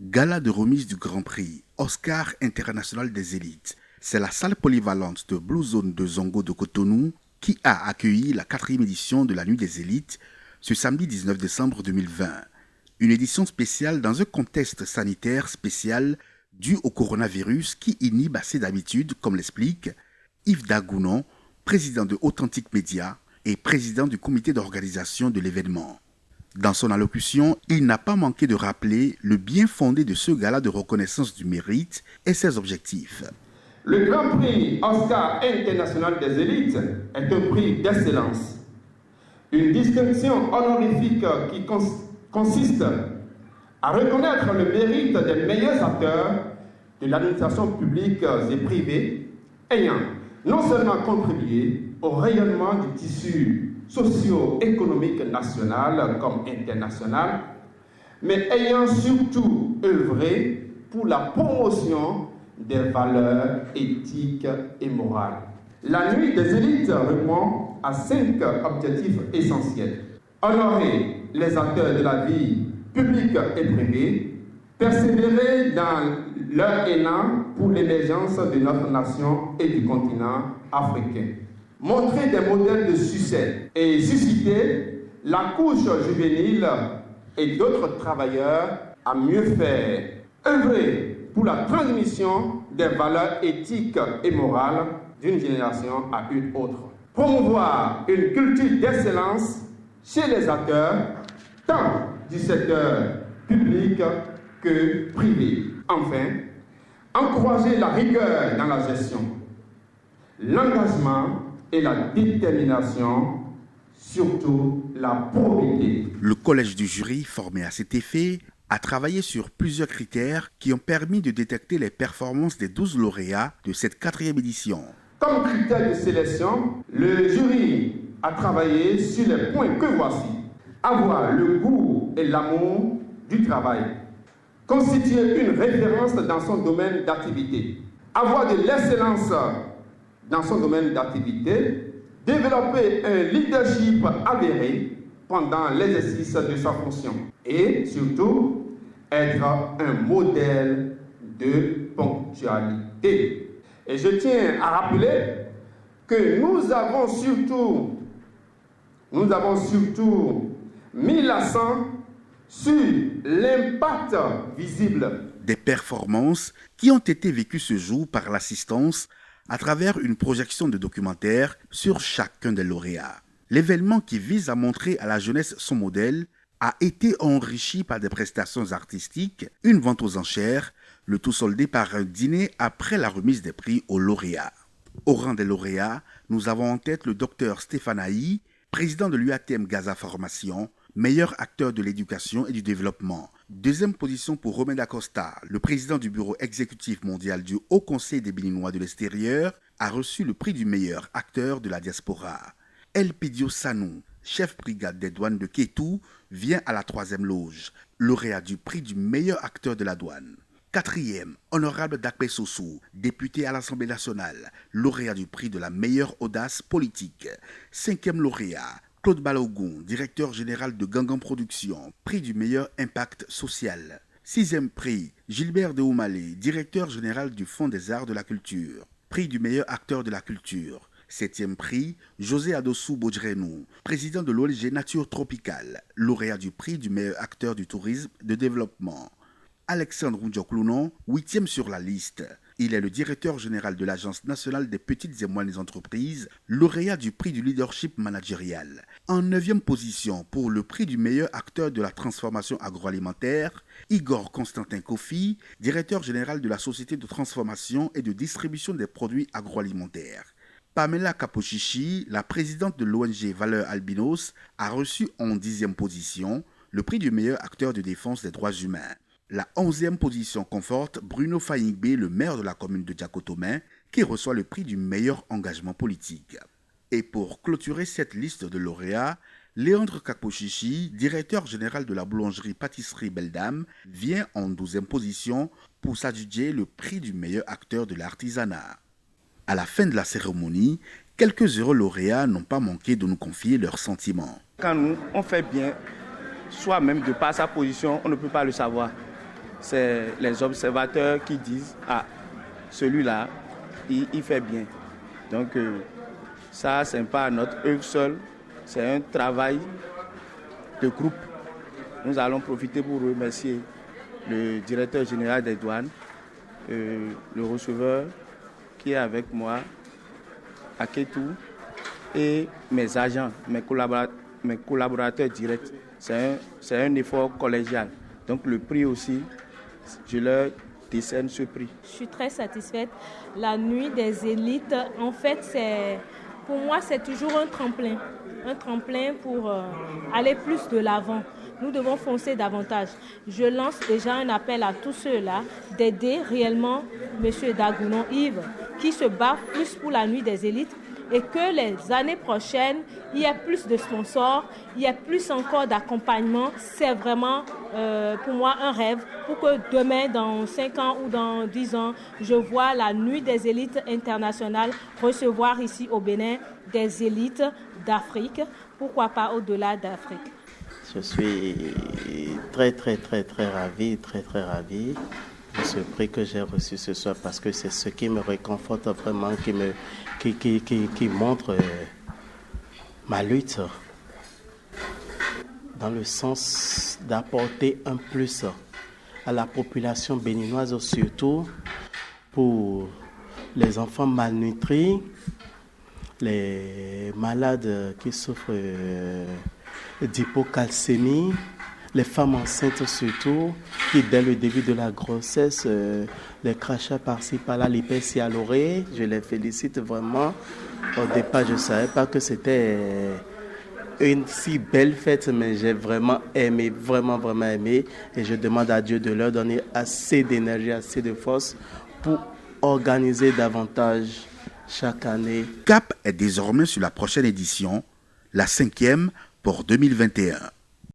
Gala de remise du Grand Prix, Oscar international des élites. C'est la salle polyvalente de Blue Zone de Zongo de Cotonou qui a accueilli la 4e édition de la Nuit des élites ce samedi 19 décembre 2020. Une édition spéciale dans un contexte sanitaire spécial dû au coronavirus qui inhibe assez d'habitude, comme l'explique Yves Dagounon, président de Authentique Média et président du comité d'organisation de l'événement. Dans son allocution, il n'a pas manqué de rappeler le bien fondé de ce gala de reconnaissance du mérite et ses objectifs. Le Grand Prix Oscar international des élites est un prix d'excellence. Une distinction honorifique qui consiste à reconnaître le mérite des meilleurs acteurs de l'administration publique et privée ayant non seulement contribué au rayonnement du tissu socio-économique national comme international, mais ayant surtout œuvré pour la promotion des valeurs éthiques et morales. La Nuit des élites répond à 5 objectifs essentiels. Honorer les acteurs de la vie publique et privée, persévérer dans leur élan pour l'émergence de notre nation et du continent africain. Montrer des modèles de succès et susciter la couche juvénile et d'autres travailleurs à mieux faire. Œuvrer pour la transmission des valeurs éthiques et morales d'une génération à une autre. Promouvoir une culture d'excellence chez les acteurs, tant du secteur public que privé. Enfin, encourager la rigueur dans la gestion, l'engagement et la détermination, surtout la probité. Le collège du jury, formé à cet effet, a travaillé sur plusieurs critères qui ont permis de détecter les performances des 12 lauréats de cette 4e édition. Comme critère de sélection, le jury a travaillé sur les points que voici. Avoir le goût et l'amour du travail. Constituer une référence dans son domaine d'activité. Avoir de l'excellence dans son domaine d'activité, développer un leadership avéré pendant l'exercice de sa fonction et surtout être un modèle de ponctualité. Et je tiens à rappeler que nous avons surtout mis l'accent sur l'impact visible. Des performances qui ont été vécues ce jour par l'assistance à travers une projection de documentaire sur chacun des lauréats. L'événement qui vise à montrer à la jeunesse son modèle a été enrichi par des prestations artistiques, une vente aux enchères, le tout soldé par un dîner après la remise des prix aux lauréats. Au rang des lauréats, nous avons en tête le docteur Stéphane Aï, président de l'UATM Gaza Formation, meilleur acteur de l'éducation et du développement. 2e position pour Romain Dacosta, le président du bureau exécutif mondial du Haut Conseil des Béninois de l'extérieur, a reçu le prix du meilleur acteur de la diaspora. Elpidio Sanou, chef brigade des douanes de Kétou, vient à la 3e loge, lauréat du prix du meilleur acteur de la douane. 4e, honorable Dakpe Sossou, député à l'Assemblée nationale, lauréat du prix de la meilleure audace politique. 5e lauréat, Claude Balogun, directeur général de Gangan Production, prix du meilleur impact social. 6e prix, Gilbert Deoumalé, directeur général du Fonds des arts de la culture, prix du meilleur acteur de la culture. 7e prix, José Adossou Bodjrenou, président de l'ONG Nature Tropicale, lauréat du prix du meilleur acteur du tourisme de développement. Alexandre Roudjoklounon, 8e sur la liste. Il est le directeur général de l'Agence nationale des petites et moyennes entreprises, lauréat du prix du leadership managérial. En 9e position pour le prix du meilleur acteur de la transformation agroalimentaire, Igor Constantin Kofi, directeur général de la Société de transformation et de distribution des produits agroalimentaires. Pamela Kapochichi, la présidente de l'ONG Valeurs Albinos, a reçu en 10e position le prix du meilleur acteur de défense des droits humains. La 11e position conforte Bruno Fayingbe, le maire de la commune de Diakotomé, qui reçoit le prix du meilleur engagement politique. Et pour clôturer cette liste de lauréats, Léandre Kapochichi, directeur général de la boulangerie-pâtisserie Belle Dame, vient en 12e position pour s'adjuger le prix du meilleur acteur de l'artisanat. À la fin de la cérémonie, quelques heureux lauréats n'ont pas manqué de nous confier leurs sentiments. Quand on fait bien, soi-même de par sa position, on ne peut pas le savoir. c'est les observateurs qui disent « Ah, celui-là, il fait bien ». Donc ça, ce n'est pas notre œuvre seule, c'est un travail de groupe. Nous allons profiter pour remercier le directeur général des douanes, le receveur qui est avec moi, Aketou, et mes agents, mes collaborateurs directs. C'est un effort collégial. Donc le prix aussi, je leur décerne ce prix. Je suis très satisfaite. La nuit des élites, en fait, pour moi, c'est toujours un tremplin pour aller plus de l'avant. Nous devons foncer davantage. Je lance déjà un appel à tous ceux-là d'aider réellement M. Dagounon Yves, qui se bat plus pour la nuit des élites, et que les années prochaines, il y ait plus de sponsors, il y ait plus encore d'accompagnement. C'est vraiment pour moi un rêve pour que demain, dans 5 ans ou dans 10 ans, je vois la nuit des élites internationales recevoir ici au Bénin des élites d'Afrique, pourquoi pas au-delà d'Afrique. Je suis très ravi de ce prix que j'ai reçu ce soir parce que c'est ce qui me réconforte vraiment, qui montre ma lutte dans le sens d'apporter un plus à la population béninoise, surtout pour les enfants malnutris, les malades qui souffrent d'hypocalcémie, les femmes enceintes surtout, qui dès le début de la grossesse, les crachats par-ci par-là, l'hypersialorée, je les félicite vraiment. Au départ, je ne savais pas que c'était une si belle fête, mais j'ai vraiment aimé, vraiment aimé. Et je demande à Dieu de leur donner assez d'énergie, assez de force pour organiser davantage chaque année. Cap est désormais sur la prochaine édition, la 5e pour 2021.